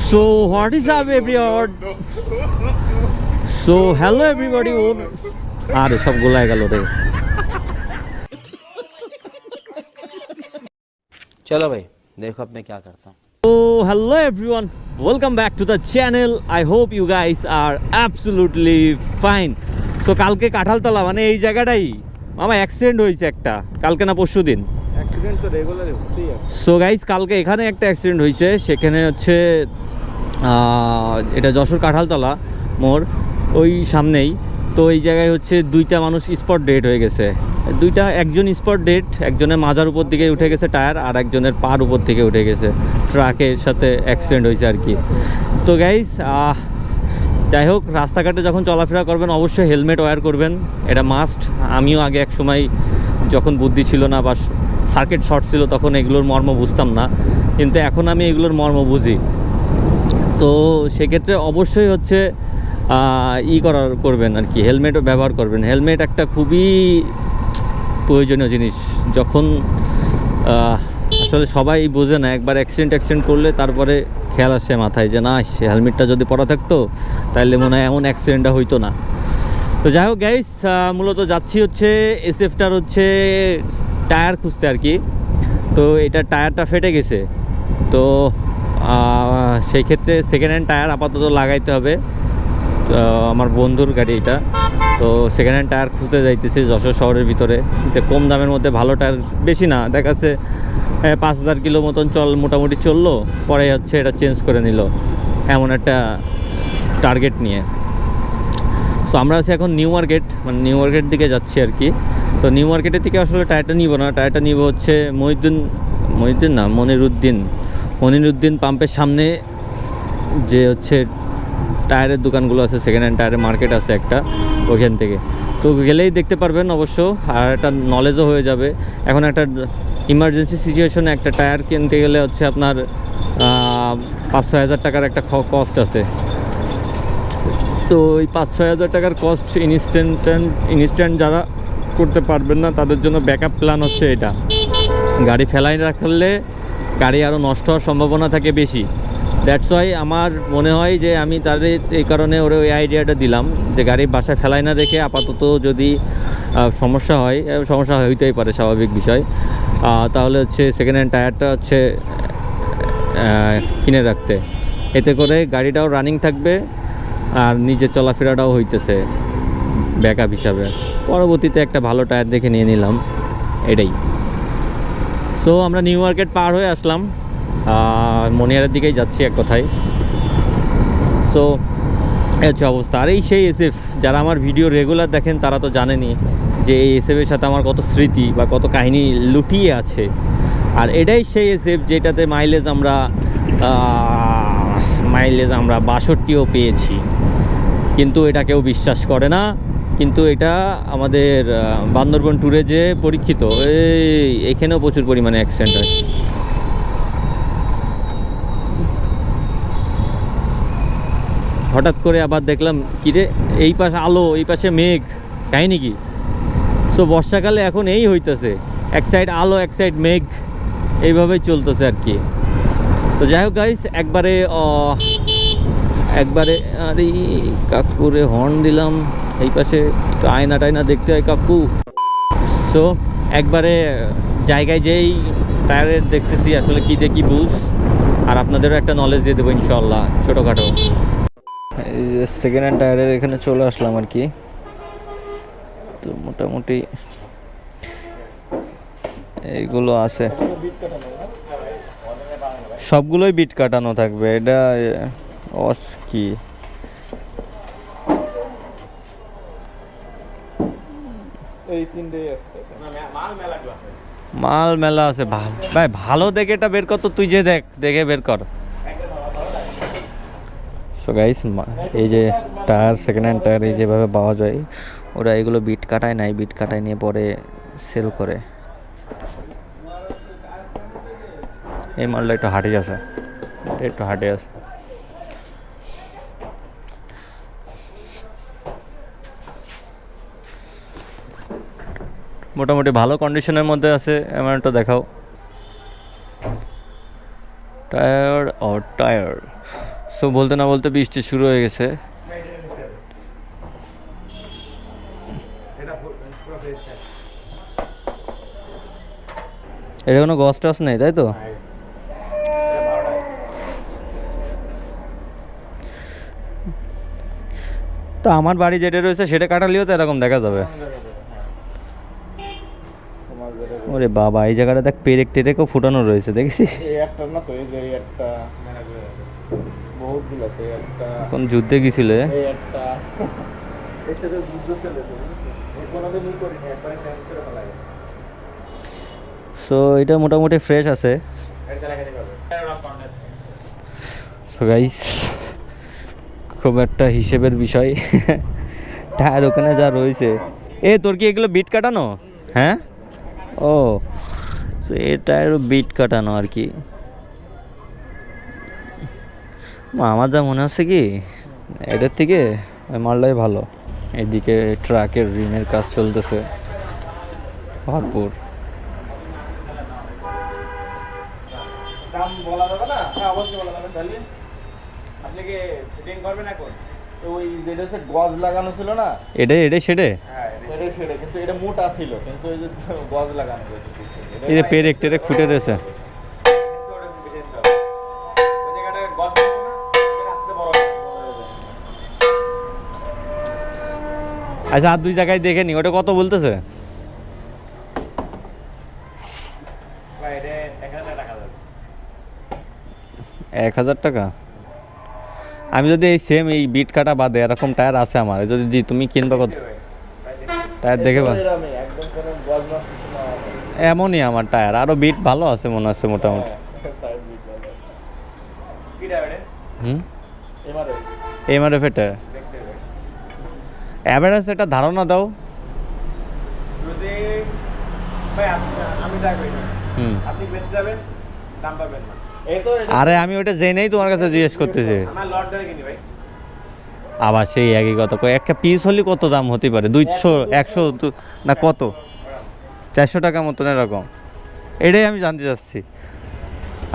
So what is up everyone? So hello everybody. আরে সব গোলায় গেল রে। चलो भाई देखो अब मैं क्या करता हूँ। So hello everyone, welcome back to the channel. I hope you guys are absolutely fine. So কালকে কাঁঠালতলা মানে এই জায়গাটাই মামা অ্যাক্সিডেন্ট হয়েছে একটা, কালকে না পরশু দিন। অ্যাক্সিডেন্ট তো রেগুলারই হতেই আছে। সো গাইস কালকে এখানে একটা অ্যাক্সিডেন্ট হয়েছে, সেখানে হচ্ছে এটা যশোর কাঁঠালতলা মোড় ওই সামনেই। তো এই জায়গায় হচ্ছে দুইটা মানুষ স্পট ডেড হয়ে গেছে। একজন স্পট ডেড, একজনের মাজার উপর দিকে উঠে গেছে টায়ার, আর একজনের পার উপর থেকে উঠে গেছে, ট্রাকের সাথে অ্যাক্সিডেন্ট হয়েছে আর কি। তো গাইস যাই হোক, রাস্তাঘাটে যখন চলাফেরা করবেন অবশ্যই হেলমেট ওয়্যার করবেন, এটা মাস্ট। আমিও আগে এক সময় যখন বুদ্ধি ছিল না বা সার্কিট শর্ট ছিল তখন এগুলোর মর্ম বুঝতাম না, কিন্তু এখন আমি এগুলোর মর্ম বুঝি। তো সেক্ষেত্রে অবশ্যই হচ্ছে করবেন আর কি, হেলমেট ব্যবহার করবেন। হেলমেট একটা খুবই প্রয়োজনীয় জিনিস। যখন আসলে সবাই বোঝে না, একবার অ্যাক্সিডেন্ট করলে তারপরে খেয়াল আসে মাথায় যে না, সে হেলমেটটা যদি পরা থাকতো তাহলে মনে হয় এমন অ্যাক্সিডেন্টটা হইতো না। তো যাই হোক গাইস, মূলত যাচ্ছি হচ্ছে এসএফটার হচ্ছে টায়ার খুঁজতে আর কি। তো এটা টায়ারটা ফেটে গেছে, তো সেই ক্ষেত্রে সেকেন্ড হ্যান্ড টায়ার আপাতত লাগাইতে হবে। আমার বন্ধুর গাড়ি এটা, তো সেকেন্ড হ্যান্ড টায়ার খুঁজতে যাইতেছি যশোর শহরের ভিতরে, যে কম দামের মধ্যে ভালো টায়ার, বেশি না, দেখা যাচ্ছে 5000 কিলো মতন মোটামুটি চললো, পরে হচ্ছে এটা চেঞ্জ করে নিল, এমন একটা টার্গেট নিয়ে। সো আমরা আছি এখন নিউ মার্কেট, মানে নিউ মার্কেট দিকে যাচ্ছি আর কি। তো নিউ মার্কেটের থেকে আসলে টায়ারটা নিব না, টায়ারটা নিব হচ্ছে মনিরুদ্দিন পাম্পের সামনে যে হচ্ছে টায়ারের দোকানগুলো আছে, সেকেন্ড হ্যান্ড টায়ারের মার্কেট আছে একটা, ওইখান থেকে। তো গেলেই দেখতে পারবেন অবশ্য, আর একটা নলেজও হয়ে যাবে। এখন একটা ইমার্জেন্সি সিচুয়েশনে একটা টায়ার কিনতে গেলে হচ্ছে আপনার 5-6 হাজার টাকার একটা কস্ট আছে। তো ওই 5-6 হাজার টাকার কস্ট ইনস্ট্যান্ট যারা করতে পারবেন না তাদের জন্য ব্যাকআপ প্ল্যান হচ্ছে এটা। গাড়ি ফেলাই রাখলে গাড়ি আরও নষ্ট হওয়ার সম্ভাবনা থাকে বেশি। দ্যাটস ওয়াই আমার মনে হয় যে আমি তাদের এই কারণে ওরে ওই আইডিয়াটা দিলাম যে গাড়ি বাসায় ফেলাই না রেখে আপাতত যদি সমস্যা হইতেই পারে, স্বাভাবিক বিষয়, তাহলে হচ্ছে সেকেন্ড হ্যান্ড টায়ারটা হচ্ছে কিনে রাখতে। এতে করে গাড়িটাও রানিং থাকবে আর নিজের চলাফেরাটাও হইতেছে ব্যাকআপ হিসাবে। পরবর্তীতে একটা ভালো টায়ার দেখে নিয়ে নিলাম, এটাই। সো আমরা নিউ মার্কেট পার হয়ে আসলাম, মনিহারের দিকেই যাচ্ছি এক কথায়। সো এই হচ্ছে অবস্থা। আর এই সেই এসএফ, যারা আমার ভিডিও রেগুলার দেখেন তারা তো জানেনই যে এই এসএফের সাথে আমার কত স্মৃতি বা কত কাহিনী লুটিয়ে আছে। আর এটাই সেই এসএফ যেটাতে মাইলেজ আমরা 62ও পেয়েছি, কিন্তু এটা কেউ বিশ্বাস করে না। কিন্তু এটা আমাদের বান্দরবন ট্যুরে যে পরীক্ষিত, এখানেও প্রচুর পরিমাণে অ্যাক্সিডেন্ট হয়। হঠাৎ করে আবার দেখলাম কিরে, এই পাশে আলো, এই পাশে মেঘ, কাহিনি কি? সো বর্ষাকালে এখন এই হইতেছে, এক সাইড আলো এক সাইড মেঘ, এইভাবেই চলতেছে আর কি। তো যাই হোক গাইস, একবারে আরে কাকুরে হর্ন দিলাম, এই পাশে একটু আয়না টায়না দেখতে হয় কাকু। সো একবারে জায়গায় যেই টায়ারের দেখতেছি আসলে কী দেখি বুঝ, আর আপনাদেরও একটা নলেজ দিয়ে দেবো ইনশাল্লাহ ছোটোখাটো। এই যে সেকেন্ড হ্যান্ড টায়ারের এখানে চলে আসলাম আর কি। তো মোটামুটি এইগুলো আছে, সবগুলোই বিট কাটানো থাকবে। এটা কি মাল মেলা আছে ভাই, ভালো দেখে এটা বের কর তো, তুই যে দেখে বের কর। সো গাইস, এই যে টায়ার, সেকেন্ড হ্যান্ড টায়ার এই যেভাবে পাওয়া যায়, ওরা এগুলো বিট কাটায় নাই, বিট কাটায় নিয়ে পরে সেল করে। এই মালটা একটু হাটে আছে, মোটামুটি ভালো কন্ডিশনের মধ্যে আছে, এমন একটা দেখাও। টায়ার সো বলতে না বলতে বৃষ্টি শুরু হয়ে গেছে। এটা কোনো গস টস নেই তাই তো? তো আমার বাড়ি যেটা রয়েছে সেটা কাটালেও তো এরকম দেখা যাবে। ওরে বাবা, এই জায়গাটা দেখ পেরেক টেরেকও ফুটানো রয়েছে, দেখেছিস? এই একটা না তো, এই যে এই একটা বহুত গুলো আছে, এই একটা, কোন যুদ্ধে গেছিলে? এই একটা, এটা তো যুদ্ধ চলেছে, কোনোদিন ই করিনি, একবারে চেঞ্জ করে ফেলাই। সো এটা মোটামুটি ফ্রেশ আছে। এটা লেখা দিতে হবে। সো গাইস, খুব একটা হিসেবের বিষয়। টায়ার ওখানে যা রয়েছে। এ তোর কি এগুলো বিট কাটানো? হ্যাঁ, ও সো এ টায়ারও বিট কাটানো আর কি। আমার যা মনে হচ্ছে কি এটার থেকে ওই মালটাই ভালো। এদিকে ট্রাকের রিমের কাজ চলতেছে ভরপুর। দাম বলা যাবে না? হ্যাঁ অবশ্যই বলা যাবে। তাহলে আপনি কি ফিটিং করবেন এখন? তো ওই যেটা হচ্ছে গজ লাগানো ছিল না, এটাই সেটে হ্যাঁ এটা সেটা, কিন্তু এটা মোটা ছিল, কিন্তু ওই যে গজ লাগানো রয়েছে এই যে পেরেক টেরেক ফুটে রয়েছে। আচ্ছা, আর দুই জায়গায় দেখে নি ওটা কত বলতেছে? 1000 টাকা। আমি যদি এই সেম এই বিট কাটা বাদে এরকম টায়ার আছে আমার, যদি দিই তুমি কিনবা কত? টায়ার দেখে বা একদম কোনো গজ মাস কিছু না। এমনই আমার টায়ার, আরো বিট ভালো আছে মনে হচ্ছে মোটামুটি। সাইড বিট ভালো আছে। কি ডাবে? হুম, এমআরএফ এমআরএফ এটা দেখতে হবে। অ্যাভারেজ একটা ধারণা দাও। যদি ভাই আমি যাই না, হুম, আপনি বেঁচে যাবেন, দাম পাবেন না। এই তো আরে আমি ওটা জেনেই তোমার কাছে জিজ্ঞেস করতেছি। আমার লট ধরে কিনি ভাই। আবার সেই একই কথা কয়, একটা পিস হলে কত দাম হতে পারে? 200 100 না কত? 400 টাকা মতন এরকম। এটাই আমি জানতে চাচ্ছি।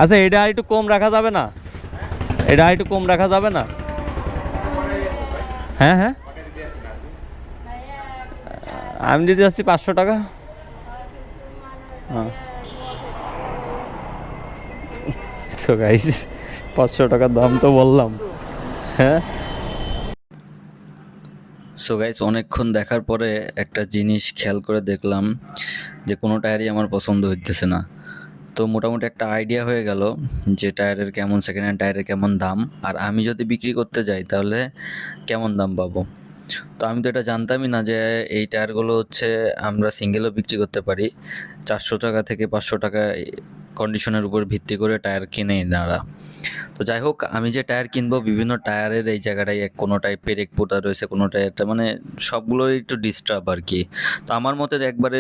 আচ্ছা, এটা আর একটু কম রাখা যাবে না? এটা আর একটু কম রাখা যাবে না? হ্যাঁ হ্যাঁ, আমি দিতে যাচ্ছি 500 টাকা। হ্যাঁ, সো গাইস 500 টাকার দাম তো বললাম। হ্যাঁ, সো গাইস অনেকক্ষণ দেখার পরে একটা জিনিস খেয়াল করে দেখলাম যে কোনো টায়ারই আমার পছন্দ হইতেছে না। তো মোটামুটি একটা আইডিয়া হয়ে গেল যে টায়ারের কেমন, সেকেন্ড হ্যান্ড টায়ারের কেমন দাম, আর আমি যদি বিক্রি করতে যাই তাহলে কেমন দাম পাবো। তো আমি তো এটা জানতামই না যে এই টায়ারগুলো হচ্ছে আমরা সিঙ্গেলও বিক্রি করতে পারি। 400 টাকা থেকে 500 টাকা কন্ডিশনের উপর ভিত্তি করে টায়ার কিনে এনারা। তো যাই হোক, আমি যে টায়ার কিনবো বিভিন্ন টায়ারের এই জায়গাটায় কোনোটায় পেরেক পোতা রয়েছে, কোনোটায় একটা মানে সবগুলোই একটু ডিস্টার্ব আর কি। তো আমার মতে একবারে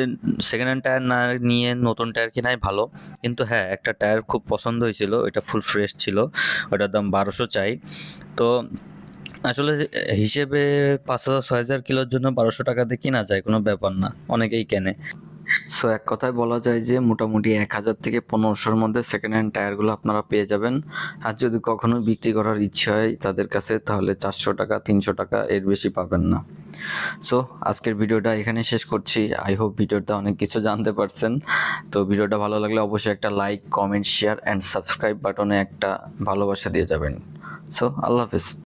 সেকেন্ড হ্যান্ড টায়ার না নিয়ে নতুন টায়ার কেনাই ভালো। কিন্তু হ্যাঁ, একটা টায়ার খুব পছন্দ হয়েছিল, এটা ফুল ফ্রেশ ছিল, ওটার দাম 1200 চাই। তো আসলে হিসেবে 5000 6000 কিলোর জন্য 1200 টাকাতে কিনা যায়, কোনো ব্যাপার না, অনেকেই কেনে। সো এক কথায় বলা যায় যে মোটামুটি 1000 থেকে 1500-র মধ্যে সেকেন্ড হ্যান্ড টায়ারগুলো আপনারা পেয়ে যাবেন। আর যদি কখনো বিক্রি করার ইচ্ছে হয় তাদের কাছে, তাহলে 400 টাকা 300 টাকা, এর বেশি পাবেন না। সো আজকের ভিডিওটা এখানে শেষ করছি। আই হোপ ভিডিওটা অনেক কিছু জানতে পারছেন। তো ভিডিওটা ভালো লাগলে অবশ্যই একটা like, comment, share and subscribe বাটনে একটা ভালোবাসা দিয়ে যাবেন। সো আল্লাহ হাফেজ।